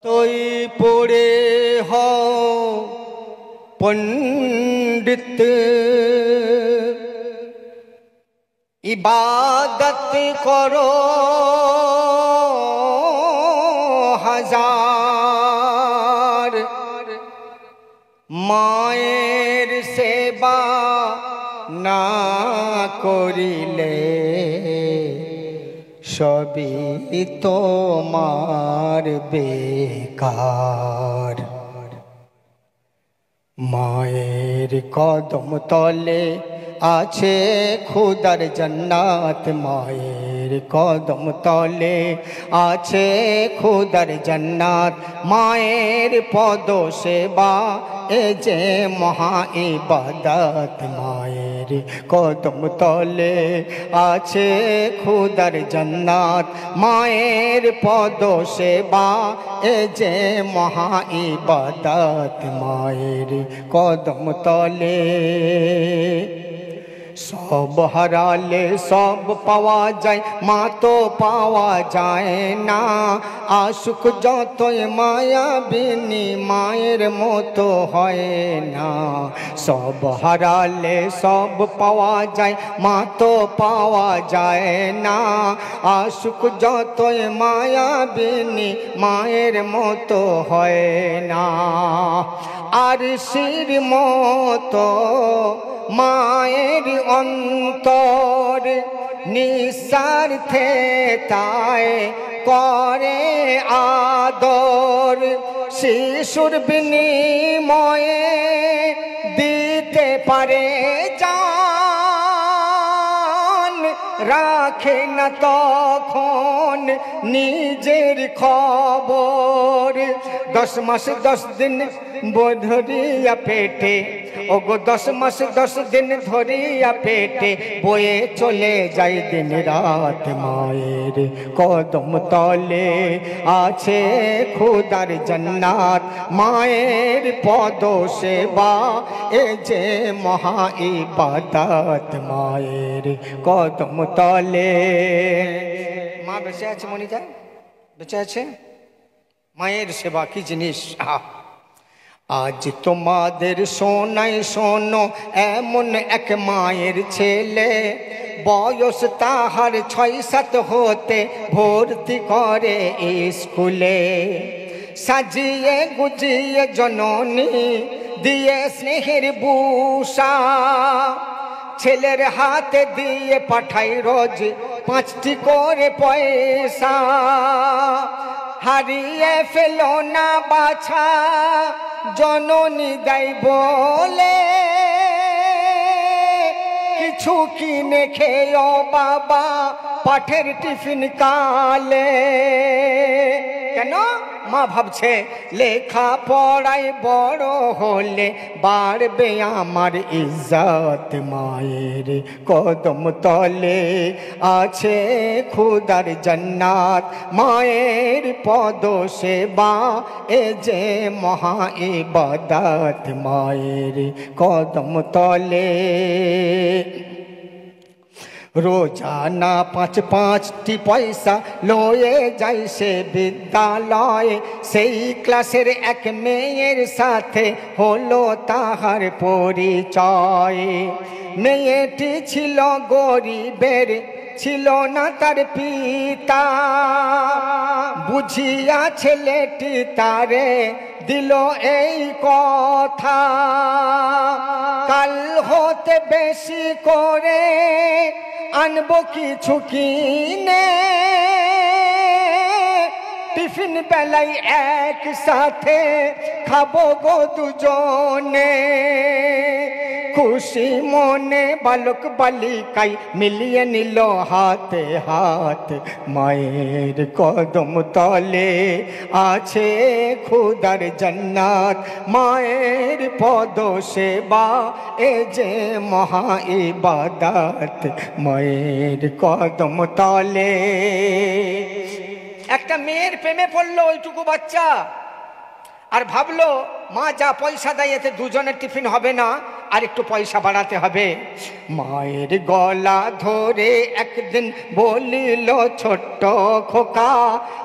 তোই পড়ে হও পণ্ডিত, ইবাদত করো হাজার, মায়ের সেবা না করিলে সবই তোমার বেকার। মায়ের কদম তলে আছে খুদার জান্নাত, মায়ের কদম তলে আছে খুদার জান্নাত। মায়ের পদ সেবা এ যে মহা ইবাদত, মায়ের কদম তলে আছে খুদার জান্নাত। মায়ের পদ সেবা এ যে মহা ইবাদত, মায়ের কদম তলে। সব হারালে সব পাওয়া যায়, মা তো পাওয়া যায় না। আশুক যতই মায়াবিনী মায়ের মতো হয় না। সব হারালে সব পাওয়া যায়, মা তো পাওয়া যায় না। আশুক যতই মায়াবিনী মায়ের মতো হয় না। আর শির মতো মায়ের অন্তর নিঃস্বার্থে তাই করে আদর। শিশুর বিনিময়ে দিতে পারে জান, রাখে না তখন নিজের খবর। 10 মাস 10 দিন ধরিয়া পেটে, ওগো 10 মাস 10 দিন ধরিয়া পেটে বয়ে চলে যায় দিন রাত। মায়ের কদম তলে আছে খুদার জান্নাত, মায়ের পদ সেবা এ যে মহা ইবাদত, মায়ের কদম তলে। মা বেঁচে আছে, মনিকা বেঁচে আছে। মায়ের সেবা কি জিনিস! আজ তোমাদের শোনাই শোনো, এমন এক মায়ের ছেলে, বয়স তাহার 6-7 হতে ভর্তি করে স্কুলে। সাজিয়ে গুজিয়ে জননী দিয়ে স্নেহের বুসা, ছেলের হাতে দিয়ে পাঠাই রোজ 5টি করে পয়সা। হারিয়ে ফেলো না বাছা জননী দেয় বলে, কিছু কিনে খেয়েও বাবা পাঠের টিফিন কালে। কেন? মা ভাবছে লেখা পড়ায় বড় হলে বাড়বে আমার ইজ্জত। মায়ের কদম তলে আছে খুদার জান্নাত, মায়ের পদ সেবা এ যে মহা ইবাদত, মায়ের কদম তলে। রোজানা 5-5টি পয়সা লয়ে যাই সে বিদ্যালয়। সেই ক্লাসের এক মেয়ের সাথে হলো তাহার পরিচয়। মেয়েটি ছিল গরিবের, ছিল না তার পিতা। বুঝিয়া ছেলেটি তারে দিল এই কথা, কাল হতে বেশি করে আনবো কিছু কিনে, টিফিন বেলায় একসাথে খাবো গো দুজনে। খুশি মনে বালক বালিকাই মিলিয়ে নিল হাতে হাত। মায়ের কদম তলে আছে খুদার জান্নাত, মায়ের পদ সেবা এ যে মহা ইবাদত, মায়ের কদম তলে। একটা মেয়ের প্রেমে পড়লো ওইটুকু বাচ্চা, আর ভাবলো মা যা পয়সা দেয় এতে দুজনের টিফিন হবে না, আর একটু পয়সা বাড়াতে হবে। মায়ের গলা ধরে একদিন বলিল ছোট্ট খোকা,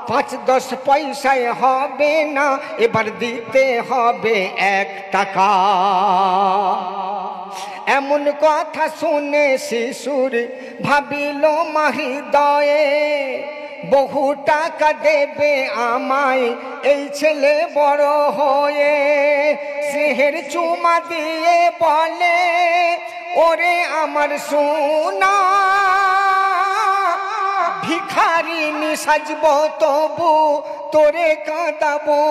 5-10 পয়সায় হবে না, এবার দিতে হবে 1 টাকা। এমন কথা শুনে শিশুর ভাবিল হৃদয়ে, বহু টাকা দেবে আমায় এই ছেলে বড় হয়ে। স্নেহের চুমা দিয়ে বলে, ওরে আমার সোনা, ভিখারিনী সাজব তবু তোরে কাঁদাবো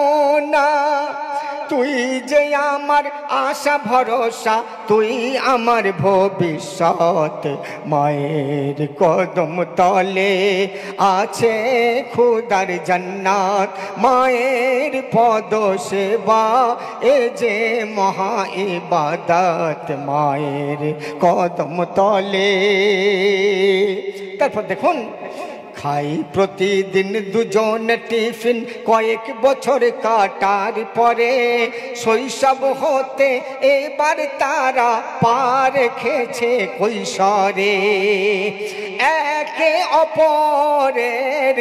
না। তুই যে আমার আশা ভরসা, তুই আমার ভবিষ্যৎ। মায়ের কদম তলে আছে খুদার জান্নাত, মায়ের পদ সেবা এ যে মহা ইবাদত, মায়ের কদম তলে। তারপর দেখুন, খাই প্রতিদিন দুজন টিফিন, কয়েক বছর কাটার পরে শৈশব হতে এবার তারা পার খেছে কৈশোরে। একে অপরের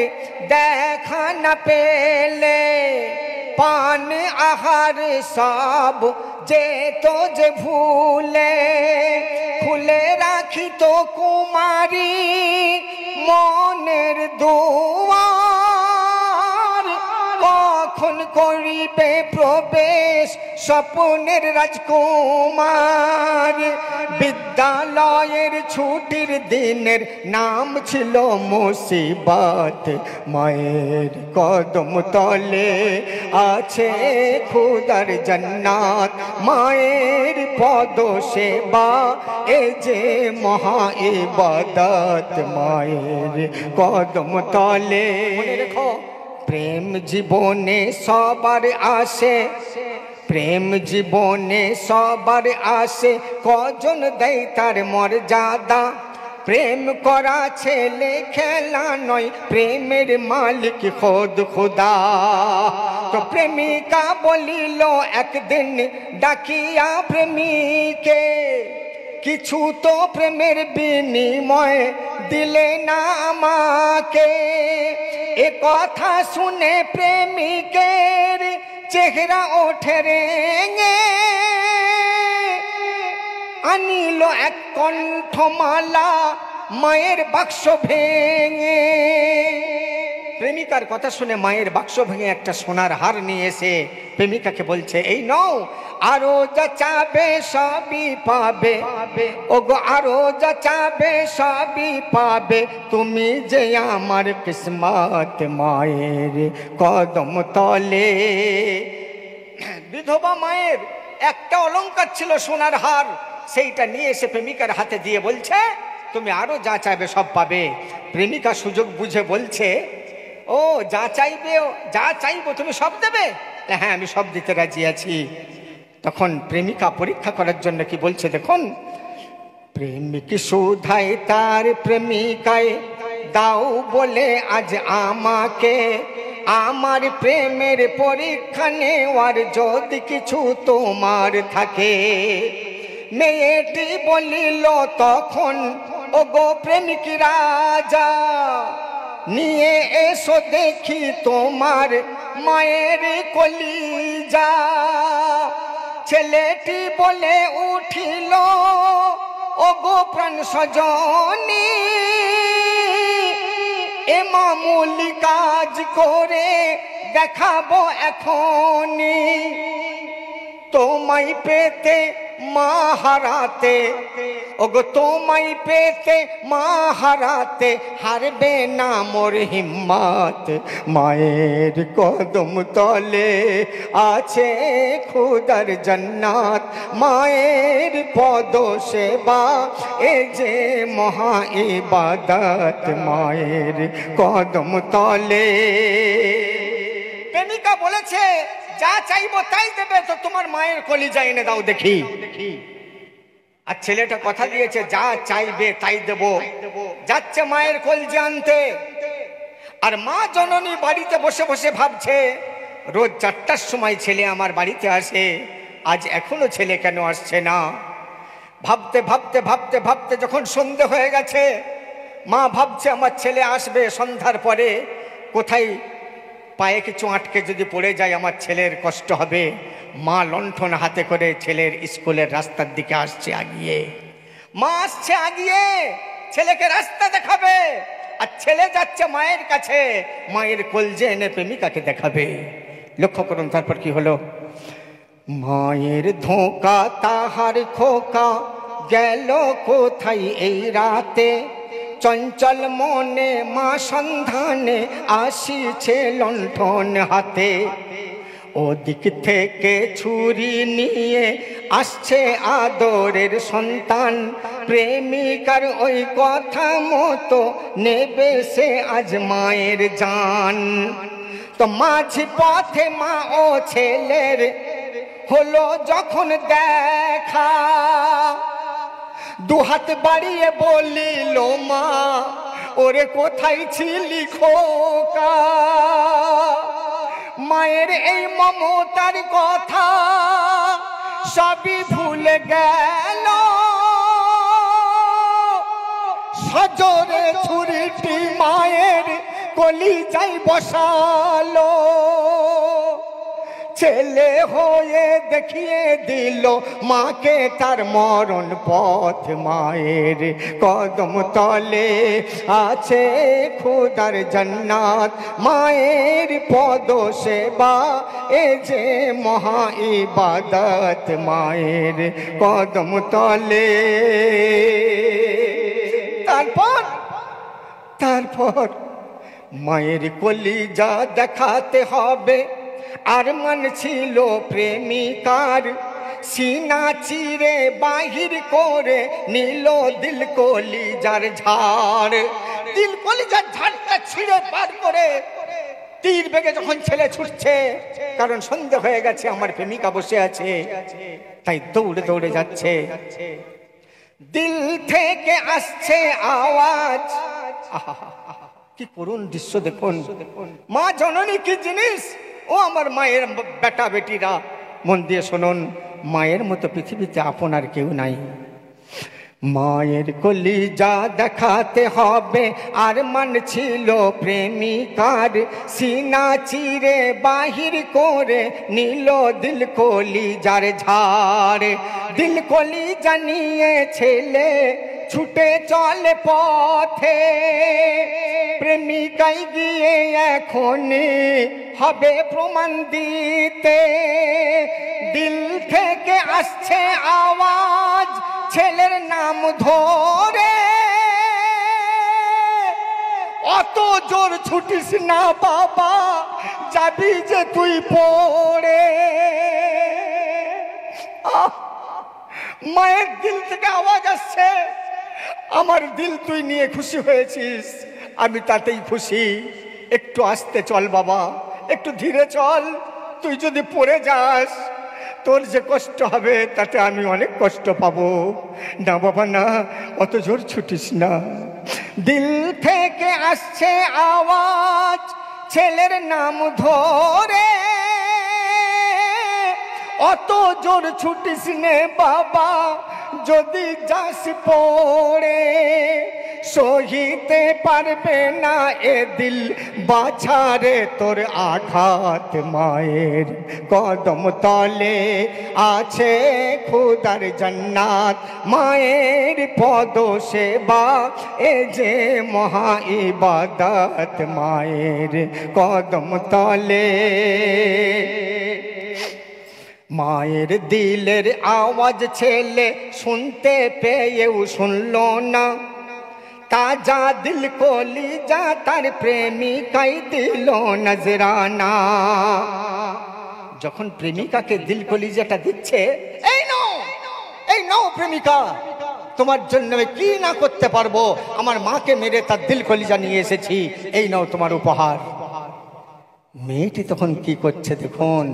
দেখা না পেলে পান আহার সব যেত যে ভুলে। খুলে রাখিত কুমারী মনের দুয়ার, কখন করিবে প্রবেশ স্বপ্নের রাজকুমার। বিদ্যালয়ের ছুটির দিনের নাম ছিল মুসিবত, মায়ের কদম তলে আছে খুদার জান্নাত, মায়ের পদ সেবা এ যে মহা ইবাদত, মায়ের কদম তলে। মনে রেখো, প্রেম জীবনে সবার আসে, প্রেম জীবনে সবার আসে, কজন দেয় তার মর্যাদা। প্রেম করা ছেলে খেলা নয়, প্রেমের মালিক খোদ খুদা। তো প্রেমিকা বলিল একদিন ডাকিয়া প্রেমিকে, কিছু তো প্রেমের বিনিময় দিলে না আমাকে। এ কথা শুনে প্রেমিকের চেহারা ওঠে রেঙে, আনিল এক কণ্ঠমালা মায়ের বাক্স ভেঙে। প্রেমিকার কথা শুনে মায়ের বাক্স ভেঙে একটা সোনার হার নিয়ে এসে প্রেমিকাকে বলছে, এই নাও, আরো যা চাবে সবই পাবে, ওগো আরো যা চাবে সবই পাবে, তুমি যে আমার কিসমত, মায়ের কদম তলে। বিধবা মায়ের একটা অলংকার ছিল সোনার হার, সেইটা নিয়ে এসে প্রেমিকার হাতে দিয়ে বলছে, তুমি আরো যা চাইবে সব পাবে। প্রেমিকা সুযোগ বুঝে বলছে, ও যা চাইবে, যা চাইবো তুমি সব দেবে? হ্যাঁ, আমি সব দিতে রাজি আছি। তখন প্রেমিকা পরীক্ষা করার জন্য কি বলছে দেখুন, প্রেমিক শুধায় তার প্রেমিকায়, দাও বলে আজ আমাকে আমার প্রেমের পরীক্ষা নেওয়ার যদি কিছু তোমার থাকে। মেয়েটি বলিল তখন, ওগো প্রেমিক রাজা, নিয়ে এসো দেখি তোমার মায়ের কলিজা। ছেলেটি বলে উঠিল, ওগো প্রাণ সজনী, এ মামুলি কাজ করে দেখাবো এখনই। তোমায় পেতে মা হারাতে, ওগো তোমায় পেতে মা হারাতে হারবে না মোর হিম্মত। মায়ের কদম তলে আছে খুদার জান্নাত, মায়ের পদ সেবা এ যে মহা ইবাদত, মায়ের কদম তলে। প্রেমিকা বলেছে, যা চাইবো তাই দেবে, তো তোমার মায়ের কলিজা এনে দাও দেখি। আর ছেলেটা কথা দিয়েছে, যা চাইবে তাই দেব। যাচ্ছে মায়ের কলিজা আনতে। আর মা জননী বাড়িতে বসে বসে ভাবছে, রোজ 4টার সময় ছেলে আমার বাড়িতে আসে, আজ এখনো ছেলে কেন আসছে না। ভাবতে ভাবতে ভাবতে ভাবতে যখন সন্ধে হয়ে গেছে, মা ভাবছে আমার ছেলে আসবে সন্ধ্যার পরে, কোথায় পায়ে কিছু আটকে যদি পড়ে যায় আমার ছেলের কষ্ট হবে। মা লণ্ঠন হাতে করে ছেলের স্কুলের রাস্তার দিকে আসছে আগিয়ে। মা আসছে আগিয়ে ছেলেকে রাস্তা দেখাবে, আর ছেলে যাচ্ছে মায়ের কাছে, মায়ের কলজে এনে প্রেমিকাকে দেখাবে। লক্ষ্য করুন তারপর কি হলো। মায়ের ধোঁকা তাহার খোকা গেল কোথায় এই রাতে, চঞ্চল মনে মা সন্ধানে আসিছে লণ্ঠন হাতে। ওদিক থেকে ছুরি নিয়ে আসছে আদরের সন্তান, প্রেমিকার ওই কথা মতো নেবে সে আজ মায়ের জান। তো মাঝি পথে মা ও ছেলের হলো যখন দেখা, দুহাত বাড়িয়ে বলিল মা ওরে কোথায় ছিলি খোকা। মায়ের এই মমতার কথা সবই ভুলে গেল, সজোরে ছুরিটি মায়ের কলিজায় বসালো। ছেলে হয়ে দেখিয়ে দিল মাকে তার মরণ পথ। মায়ের কদম তলে আছে খোদার জান্নাত, মায়ের পদ সেবা এ যে মহা ইবাদত। মায়ের কদম তলে তারপর মায়ের কলিজা দেখাতে হবে। আর মান ছিল প্রেমিকার, সিনা চিরে বাহির করে নিল দিল কলিজার ঝাড়। দিল কলিজার ঝাড়টা ছিঁড়ে পার করে তীর বেগে যখন ছেলে ছুটছে, কারণ সন্ধে হয়ে গেছে, আমার প্রেমিকা বসে আছে, তাই দৌড়ে দৌড়ে যাচ্ছে। দিল থেকে আসছে আওয়াজ, কি করুন দৃশ্য দেখুন। মা জননী কি জিনিস, ও আমার মায়ের বেটা বেটিরা মন দিয়ে শুনুন, মায়ের মতো পৃথিবীতে আপনার কেউ নাই। মায়ের কলিজা দেখাতে হবে, আর মান ছিল প্রেমিকার, সিনা চিরে বাহির করে নিল দিল কলিজার ঝাড়। দিল কলিজা নিয়ে ছেলে ছুটে চলে পথে, প্রেমিকাই গিয়ে এখনই হবে প্রমাণ দিতে। দিল থেকে আসছে আওয়াজ ছেলের নাম ধরে, অত জোর ছুটিস না বাবা, যাবি যে তুই পড়ে। মায়ের দিল থেকে আওয়াজ আসছে, আমার দিল তুই নিয়ে খুশি হয়েছিস, আমি তাতেই খুশি। একটু আস্তে চল বাবা, একটু ধীরে চল, তুই যদি পড়ে যাস তোর যে কষ্ট হবে তাতে আমি অনেক কষ্ট পাবো। না বাবা না, অত জোর ছুটিস না। দিল থেকে আসছে আওয়াজ ছেলের নাম ধরে, অত জোর ছুটিস নে বাবা, যদি যাস পড়ে। সহিতে পারবে না এ দিল বাছারে তোর আঘাত। মায়ের কদম তলে আছে খোদার জান্নাত, মায়ের পদ সেবা এ যে মহা ইবাদত। মায়ের কদম তলে মায়ের দিলের আওয়াজ ছেলে শুনতে পেয়েও শুনল না, তাজা দিল কলিজা তার প্রেমিকাই দিল নজরানা। যখন প্রেমিকাকে দিল কলিজাটা দিচ্ছে, এই নাও প্রেমিকা, তোমার জন্য কি না করতে পারবো, আমার মাকে মেরে তার দিল কলিজা নিয়ে এসেছি, এই নাও তোমার উপহার। মেয়েটি তখন কি করছে দেখুন।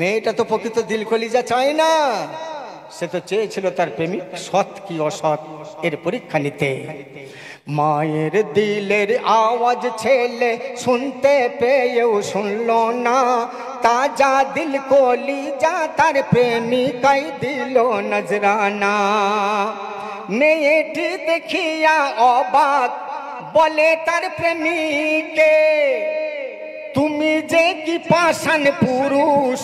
মেয়েটা তো প্রকৃত দিল কলিজা চায় না, সে তো চেয়েছিল তার প্রেমিক সৎ কি অসৎ এর পরীক্ষা নিতে। মায়ের দিলের আওয়াজ ছেলে শুনতে পেয়েও শুনল না, তাজা দিল কলিজা তার প্রেমিকাই দিল নজরানা। মেয়েটি দেখিয়া অবাক বলে তার প্রেমিকে, তুমি যে কি পাষাণ পুরুষ,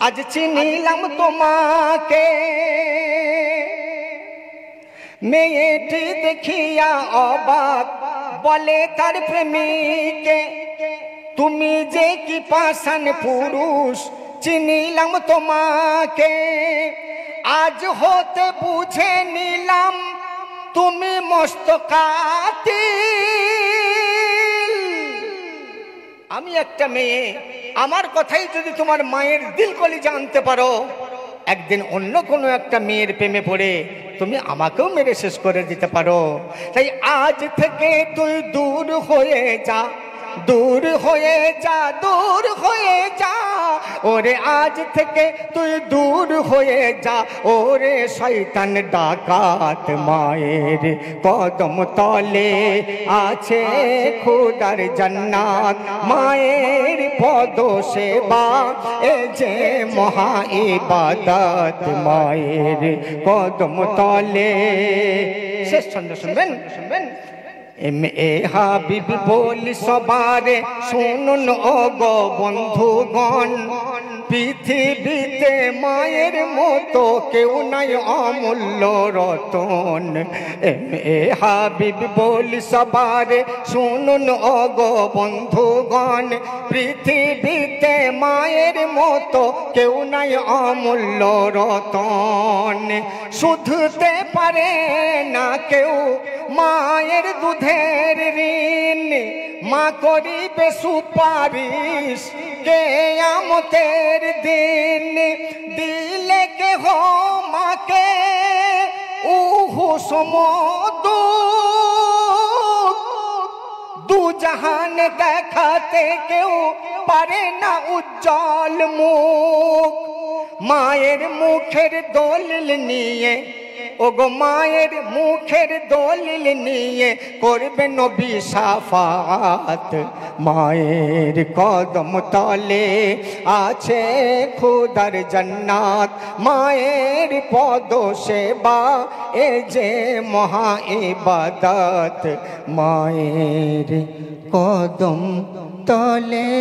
আজ চিনিলাম তোমাকে। মেয়েটি দেখিয়া অবাক বলে তার প্রেমিকে, তুমি যে কি পাষাণ পুরুষ, চিনিলাম তোমাকে। আজ হতে বুঝে নিলাম তুমি মস্ত কাতিল। আমি একটা মেয়ে, আমার কথাই যদি তোমার মায়ের দিল কলিজা জানতে পারো, একদিন অন্য কোনো একটা মেয়ের প্রেমে পড়ে তুমি আমাকেও মেরে শেষ করে দিতে পারো। তাই আজ থেকে তুই দূর হয়ে যা, দূর হয়ে যা, দূর হয়ে যা ওরে, আজ থেকে তুই দূর হয়ে যা ওরে শয়তান ডাকাত। মায়ের কদম তলে আছে খোদার জান্নাত, মায়ের পদ সেবা এ যে মহা ইবাদত। মায়ের কদম তলে। শেষ ছন্দ শুনবেন, শুনবেন। এ হাবিব বলি সবারে শুনুন ও গো বন্ধুগণ, পৃথিবীতে মায়ের মতো কেউ নাই অমূল্য রতন। এ হাবিব বলি সবারে শুনুন ও গো বন্ধুগণ, পৃথিবীতে মায়ের মতো কেউ নাই অমূল্য রতন। শুধতে পারে না কেউ মায়ের দুধের ঋণ, মা করিবে সুপারিশ কিয়ামতের দিন। দিলে কেহ মাকে উহু সমদুখ, দু জাহান দেখাতে কেউ পারে না উজ্জ্বল মুখ। মায়ের মুখের দলিল নিয়ে, ওগো মায়ের মুখের দলিল নিয়ে করবে নবী শাফাত। মায়ের কদম তলে আছে খোদার জান্নাত, মায়ের পদ সেবা এ যে মহা ইবাদত। মায়ের কদম তলে।